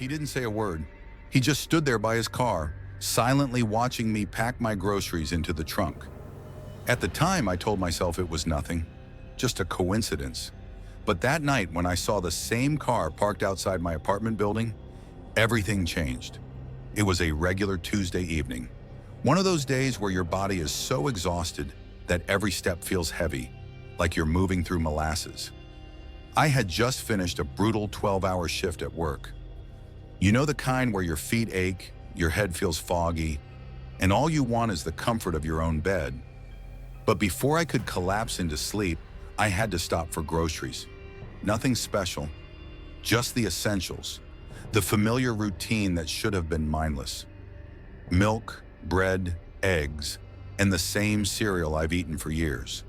He didn't say a word. He just stood there by his car, silently watching me pack my groceries into the trunk. At the time, I told myself it was nothing, just a coincidence. But that night, when I saw the same car parked outside my apartment building, everything changed. It was a regular Tuesday evening. One of those days where your body is so exhausted that every step feels heavy, like you're moving through molasses. I had just finished a brutal 12-hour shift at work. You know, the kind where your feet ache, your head feels foggy, and all you want is the comfort of your own bed. But before I could collapse into sleep, I had to stop for groceries. Nothing special, just the essentials, the familiar routine that should have been mindless. Milk, bread, eggs, and the same cereal I've eaten for years.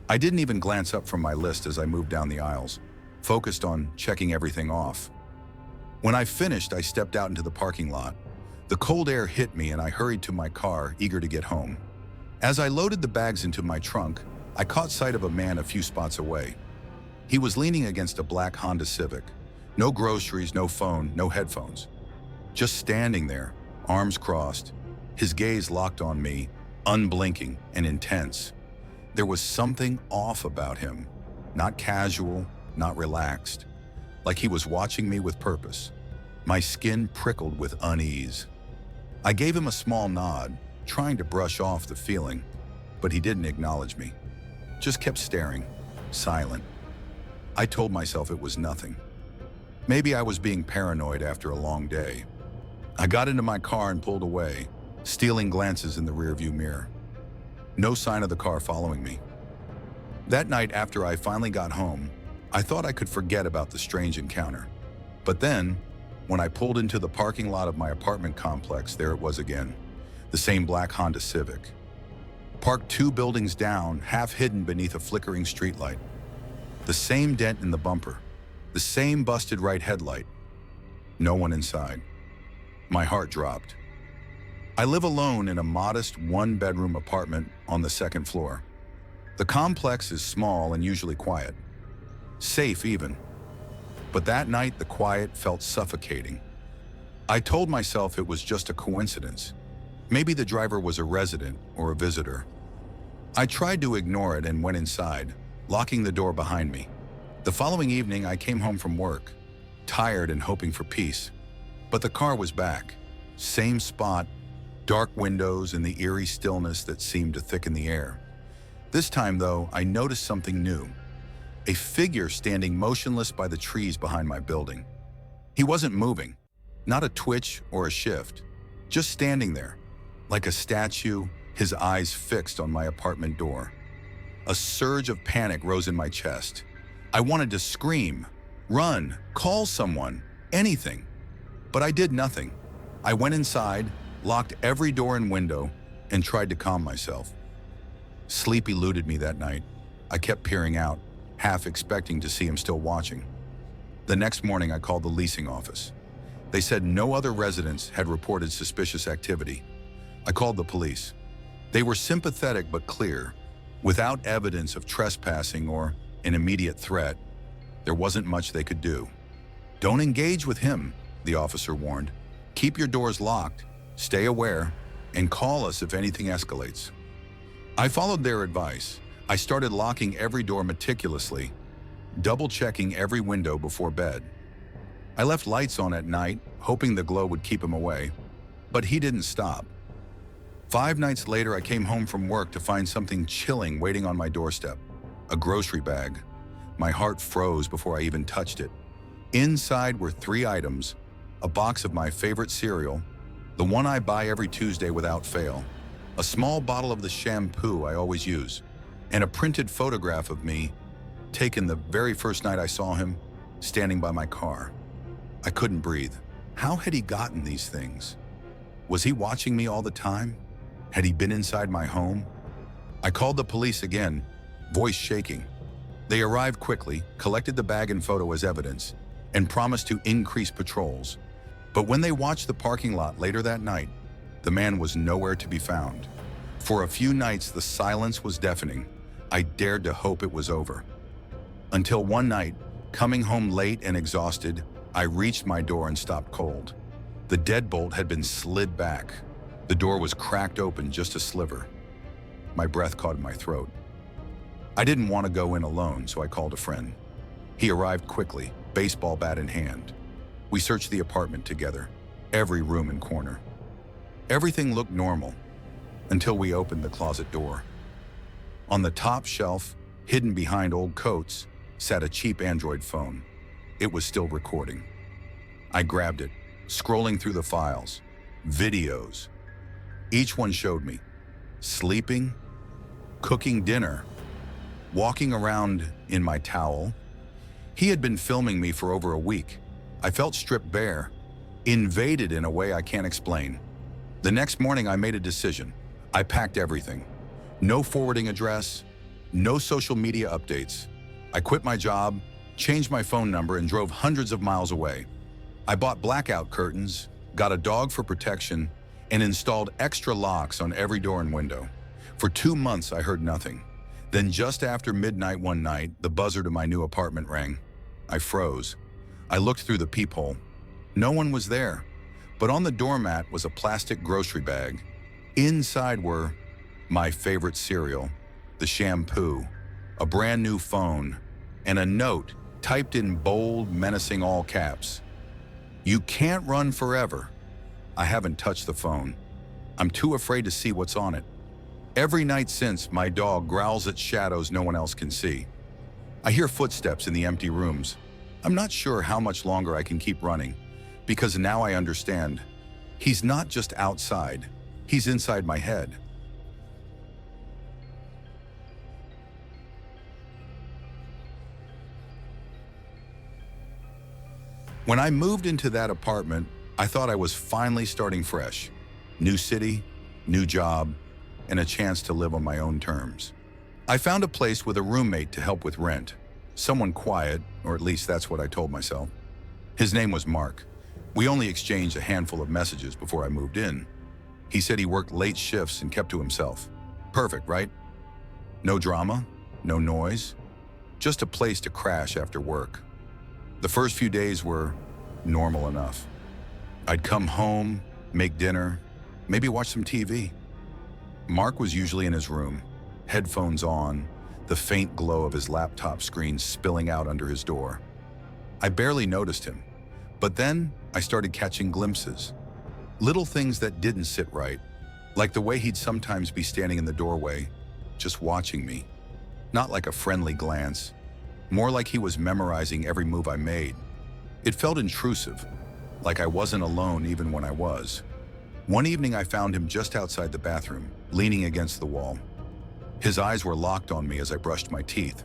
I didn't even glance up from my list as I moved down the aisles, focused on checking everything off. When I finished, I stepped out into the parking lot. The cold air hit me and I hurried to my car, eager to get home. As I loaded the bags into my trunk, I caught sight of a man a few spots away. He was leaning against a black Honda Civic. No groceries, no phone, no headphones. Just standing there, arms crossed, his gaze locked on me, unblinking and intense. There was something off about him, not casual, not relaxed, like he was watching me with purpose. My skin prickled with unease. I gave him a small nod, trying to brush off the feeling, but he didn't acknowledge me. Just kept staring, silent. I told myself it was nothing. Maybe I was being paranoid after a long day. I got into my car and pulled away, stealing glances in the rearview mirror. No sign of the car following me. That night, after I finally got home, I thought I could forget about the strange encounter. But then, when I pulled into the parking lot of my apartment complex, there it was again. The same black Honda Civic. Parked 2 buildings down, half hidden beneath a flickering streetlight. The same dent in the bumper. The same busted right headlight. No one inside. My heart dropped. I live alone in a modest 1-bedroom apartment on the 2nd floor. The complex is small and usually quiet. Safe even. But that night, the quiet felt suffocating. I told myself it was just a coincidence. Maybe the driver was a resident or a visitor. I tried to ignore it and went inside, locking the door behind me. The following evening, I came home from work, tired and hoping for peace. But the car was back. Same spot, dark windows and the eerie stillness that seemed to thicken the air. This time, though, I noticed something new. A figure standing motionless by the trees behind my building. He wasn't moving, not a twitch or a shift, just standing there, like a statue, his eyes fixed on my apartment door. A surge of panic rose in my chest. I wanted to scream, run, call someone, anything. But I did nothing. I went inside, locked every door and window, and tried to calm myself. Sleep eluded me that night. I kept peering out, half expecting to see him still watching. The next morning, I called the leasing office. They said no other residents had reported suspicious activity. I called the police. They were sympathetic but clear. Without evidence of trespassing or an immediate threat, there wasn't much they could do. Don't engage with him, the officer warned. Keep your doors locked, stay aware, and call us if anything escalates. I followed their advice. I started locking every door meticulously, double-checking every window before bed. I left lights on at night, hoping the glow would keep him away, but he didn't stop. 5 nights later, I came home from work to find something chilling waiting on my doorstep. A grocery bag. My heart froze before I even touched it. Inside were 3 items: a box of my favorite cereal, the one I buy every Tuesday without fail, a small bottle of the shampoo I always use, and a printed photograph of me, taken the very first night I saw him, standing by my car. I couldn't breathe. How had he gotten these things? Was he watching me all the time? Had he been inside my home? I called the police again, voice shaking. They arrived quickly, collected the bag and photo as evidence, and promised to increase patrols. But when they watched the parking lot later that night, the man was nowhere to be found. For a few nights, the silence was deafening. I dared to hope it was over. Until one night, coming home late and exhausted, I reached my door and stopped cold. The deadbolt had been slid back. The door was cracked open just a sliver. My breath caught in my throat. I didn't want to go in alone, so I called a friend. He arrived quickly, baseball bat in hand. We searched the apartment together, every room and corner. Everything looked normal until we opened the closet door. On the top shelf, hidden behind old coats, sat a cheap Android phone. It was still recording. I grabbed it, scrolling through the files, videos. Each one showed me sleeping, cooking dinner, walking around in my towel. He had been filming me for over a week. I felt stripped bare, invaded in a way I can't explain. The next morning, I made a decision. I packed everything. No forwarding address, no social media updates. I quit my job, changed my phone number, and drove hundreds of miles away. I bought blackout curtains, got a dog for protection, and installed extra locks on every door and window. For 2 months, I heard nothing. Then just after midnight one night, the buzzer to my new apartment rang. I froze. I looked through the peephole. No one was there, but on the doormat was a plastic grocery bag. Inside were my favorite cereal, the shampoo, a brand new phone, and a note typed in bold, menacing all caps. "You can't run forever." I haven't touched the phone. I'm too afraid to see what's on it. Every night since, my dog growls at shadows no one else can see. I hear footsteps in the empty rooms. I'm not sure how much longer I can keep running, because now I understand. He's not just outside, he's inside my head. When I moved into that apartment, I thought I was finally starting fresh. New city, new job, and a chance to live on my own terms. I found a place with a roommate to help with rent. Someone quiet, or at least that's what I told myself. His name was Mark. We only exchanged a handful of messages before I moved in. He said he worked late shifts and kept to himself. Perfect, right? No drama, no noise, just a place to crash after work. The first few days were normal enough. I'd come home, make dinner, maybe watch some TV. Mark was usually in his room, headphones on, the faint glow of his laptop screen spilling out under his door. I barely noticed him, but then I started catching glimpses. Little things that didn't sit right, like the way he'd sometimes be standing in the doorway, just watching me. Not like a friendly glance, more like he was memorizing every move I made. It felt intrusive, like I wasn't alone even when I was. One evening I found him just outside the bathroom, leaning against the wall. His eyes were locked on me as I brushed my teeth.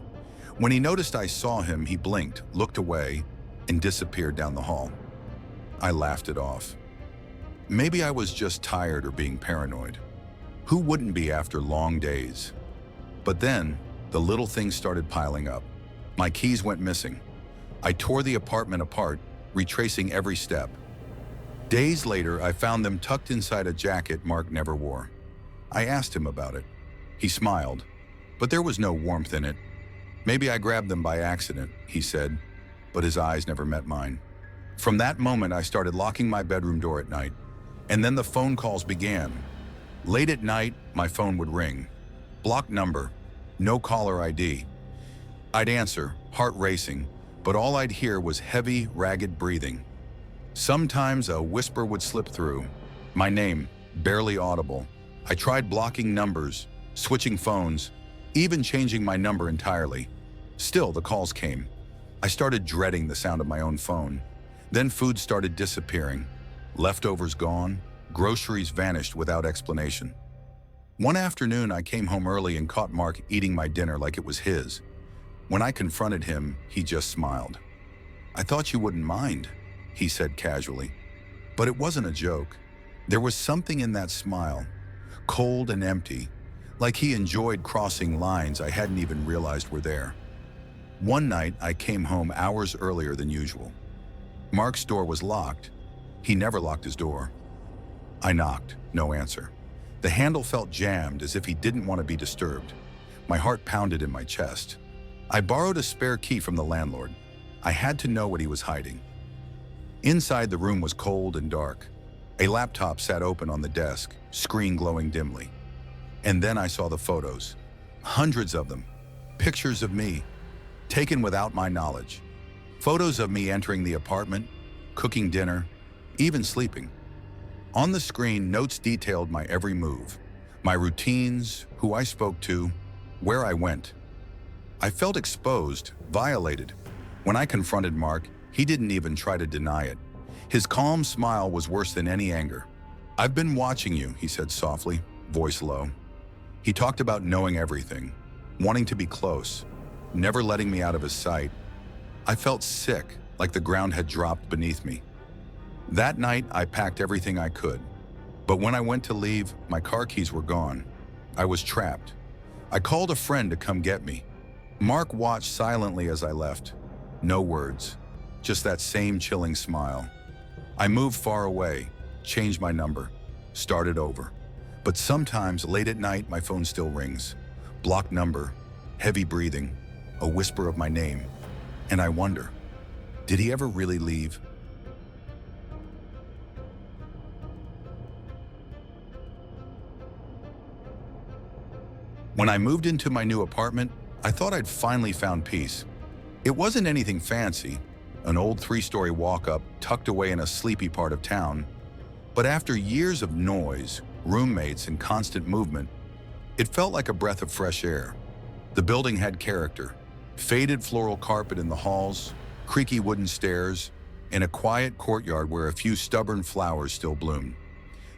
When he noticed I saw him, he blinked, looked away, and disappeared down the hall. I laughed it off. Maybe I was just tired or being paranoid. Who wouldn't be after long days? But then, the little things started piling up. My keys went missing. I tore the apartment apart, retracing every step. Days later, I found them tucked inside a jacket Mark never wore. I asked him about it. He smiled, but there was no warmth in it. "Maybe I grabbed them by accident," he said, but his eyes never met mine. From that moment, I started locking my bedroom door at night, and then the phone calls began. Late at night, my phone would ring. Blocked number, no caller ID. I'd answer, heart racing, but all I'd hear was heavy, ragged breathing. Sometimes a whisper would slip through. My name, barely audible. I tried blocking numbers, switching phones, even changing my number entirely. Still, the calls came. I started dreading the sound of my own phone. Then food started disappearing. Leftovers gone, groceries vanished without explanation. One afternoon, I came home early and caught Mark eating my dinner like it was his. When I confronted him, he just smiled. "I thought you wouldn't mind," he said casually. But it wasn't a joke. There was something in that smile, cold and empty, like he enjoyed crossing lines I hadn't even realized were there. One night, I came home hours earlier than usual. Mark's door was locked. He never locked his door. I knocked, no answer. The handle felt jammed, as if he didn't want to be disturbed. My heart pounded in my chest. I borrowed a spare key from the landlord. I had to know what he was hiding. Inside, the room was cold and dark. A laptop sat open on the desk, screen glowing dimly. And then I saw the photos. Hundreds of them. Pictures of me, taken without my knowledge. Photos of me entering the apartment, cooking dinner, even sleeping. On the screen, notes detailed my every move, my routines, who I spoke to, where I went. I felt exposed, violated. When I confronted Mark, he didn't even try to deny it. His calm smile was worse than any anger. "I've been watching you," he said softly, voice low. He talked about knowing everything, wanting to be close, never letting me out of his sight. I felt sick, like the ground had dropped beneath me. That night, I packed everything I could. But when I went to leave, my car keys were gone. I was trapped. I called a friend to come get me. Mark watched silently as I left. No words, just that same chilling smile. I moved far away, changed my number, started over. But sometimes, late at night, my phone still rings. Blocked number, heavy breathing, a whisper of my name. And I wonder, did he ever really leave? When I moved into my new apartment, I thought I'd finally found peace. It wasn't anything fancy, an old 3-story walk-up tucked away in a sleepy part of town. But after years of noise, roommates, and constant movement, it felt like a breath of fresh air. The building had character, faded floral carpet in the halls, creaky wooden stairs, and a quiet courtyard where a few stubborn flowers still bloomed.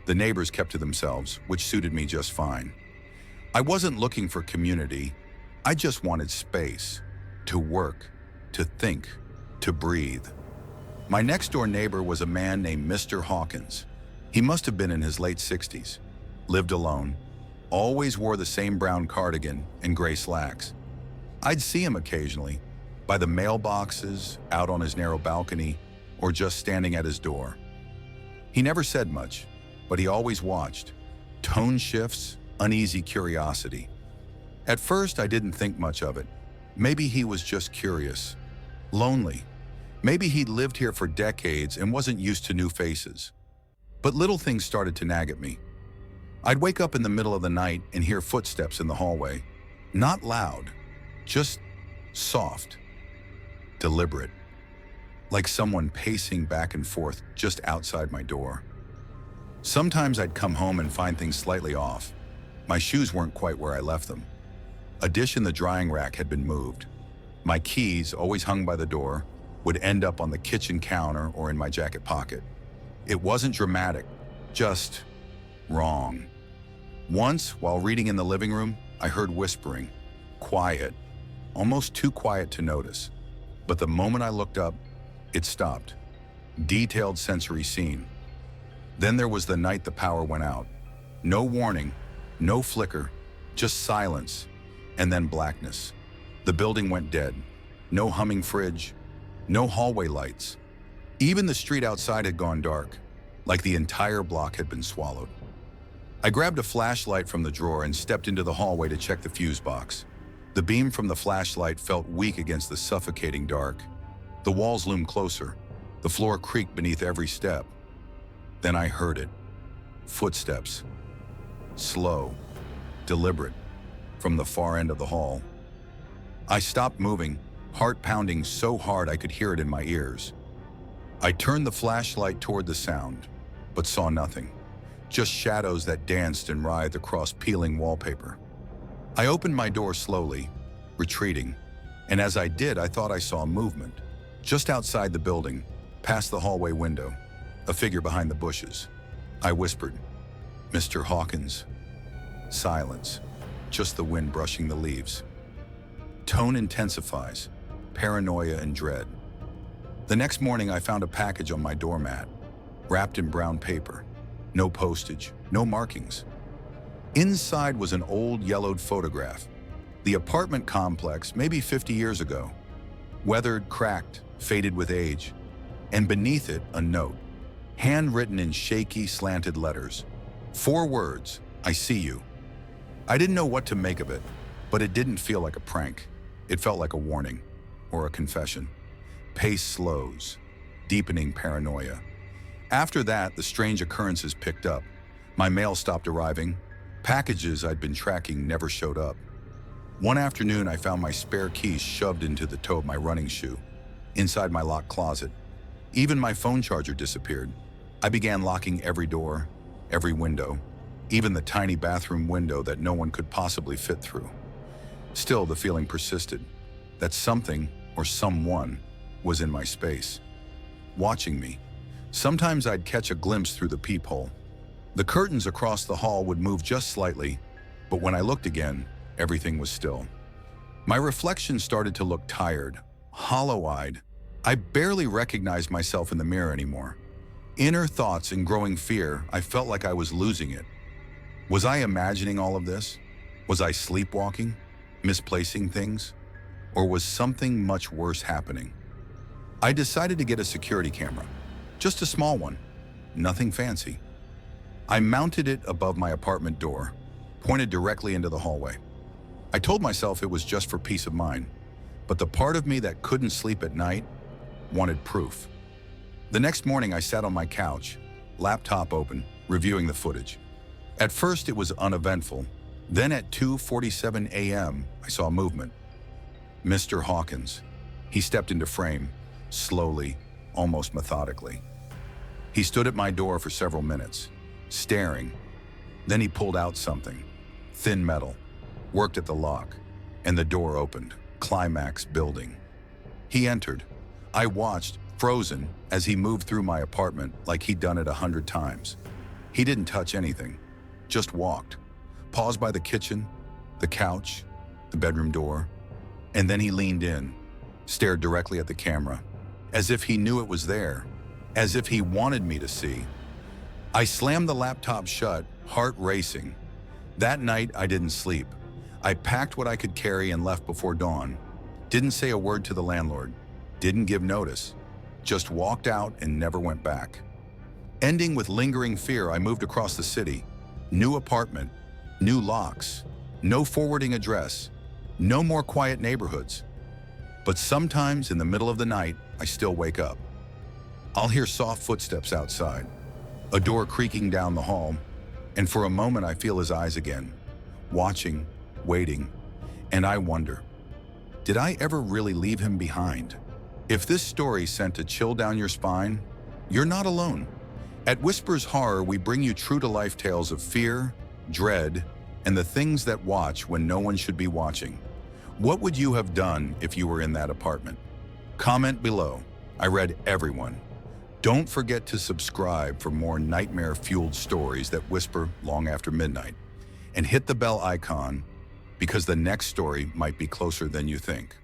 The neighbors kept to themselves, which suited me just fine. I wasn't looking for community. I just wanted space, to work, to think, to breathe. My next-door neighbor was a man named Mr. Hawkins. He must have been in his late 60s, lived alone, always wore the same brown cardigan and gray slacks. I'd see him occasionally, by the mailboxes, out on his narrow balcony, or just standing at his door. He never said much, but he always watched. Tone shifts, uneasy curiosity. At first, I didn't think much of it. Maybe he was just curious, lonely. Maybe he'd lived here for decades and wasn't used to new faces. But little things started to nag at me. I'd wake up in the middle of the night and hear footsteps in the hallway. Not loud, just soft, deliberate, like someone pacing back and forth just outside my door. Sometimes I'd come home and find things slightly off. My shoes weren't quite where I left them. A dish in the drying rack had been moved. My keys, always hung by the door, would end up on the kitchen counter or in my jacket pocket. It wasn't dramatic, just wrong. Once, while reading in the living room, I heard whispering, quiet, almost too quiet to notice. But the moment I looked up, it stopped. Detailed sensory scene. Then there was the night the power went out. No warning, no flicker, just silence, and then blackness. The building went dead. No humming fridge, no hallway lights. Even the street outside had gone dark, like the entire block had been swallowed. I grabbed a flashlight from the drawer and stepped into the hallway to check the fuse box. The beam from the flashlight felt weak against the suffocating dark. The walls loomed closer. The floor creaked beneath every step. Then I heard it. Footsteps. Slow, deliberate, from the far end of the hall. I stopped moving, heart pounding so hard I could hear it in my ears. I turned the flashlight toward the sound, but saw nothing. Just shadows that danced and writhed across peeling wallpaper. I opened my door slowly, retreating, and as I did, I thought I saw movement. Just outside the building, past the hallway window, a figure behind the bushes. I whispered, "Mr. Hawkins." Silence, just the wind brushing the leaves. Tone intensifies, paranoia and dread. The next morning, I found a package on my doormat, wrapped in brown paper. No postage, no markings. Inside was an old yellowed photograph. The apartment complex, maybe 50 years ago. Weathered, cracked, faded with age. And beneath it, a note, handwritten in shaky, slanted letters. 4 words, "I see you." I didn't know what to make of it, but it didn't feel like a prank. It felt like a warning, or a confession. Pace slows. deepening paranoia. After that, the strange occurrences picked up. My mail stopped arriving. Packages I'd been tracking never showed up. One afternoon, I found my spare keys shoved into the toe of my running shoe, inside my locked closet. Even my phone charger disappeared. I began locking every door, every window, even the tiny bathroom window that no one could possibly fit through. Still, the feeling persisted, that something or someone was in my space, watching me. Sometimes I'd catch a glimpse through the peephole. The curtains across the hall would move just slightly, but when I looked again, everything was still. My reflection started to look tired, hollow-eyed. I barely recognized myself in the mirror anymore. Inner thoughts and growing fear, I felt like I was losing it. Was I imagining all of this? Was I sleepwalking, misplacing things? Or was something much worse happening? I decided to get a security camera, just a small one, nothing fancy. I mounted it above my apartment door, pointed directly into the hallway. I told myself it was just for peace of mind, but the part of me that couldn't sleep at night wanted proof. The next morning, I sat on my couch, laptop open, reviewing the footage. At first, it was uneventful. Then at 2:47 a.m., I saw movement. Mr. Hawkins. He stepped into frame, slowly, almost methodically. He stood at my door for several minutes, staring. Then he pulled out something, thin metal, worked at the lock, and the door opened, climax building. He entered. I watched, frozen, as he moved through my apartment like he'd done it 100 times. He didn't touch anything, just walked, paused by the kitchen, the couch, the bedroom door, and then he leaned in, stared directly at the camera, as if he knew it was there, as if he wanted me to see. I slammed the laptop shut, heart racing. That night, I didn't sleep. I packed what I could carry and left before dawn. Didn't say a word to the landlord, didn't give notice, just walked out and never went back. Ending with lingering fear, I moved across the city. New apartment, new locks, no forwarding address, no more quiet neighborhoods. But sometimes in the middle of the night, I still wake up. I'll hear soft footsteps outside, a door creaking down the hall, and for a moment I feel his eyes again, watching, waiting, and I wonder, did I ever really leave him behind? If this story sent a chill down your spine, you're not alone. At Whispers Horror, we bring you true-to-life tales of fear, dread, and the things that watch when no one should be watching. What would you have done if you were in that apartment? Comment below. I read everyone. Don't forget to subscribe for more nightmare-fueled stories that whisper long after midnight. And hit the bell icon because the next story might be closer than you think.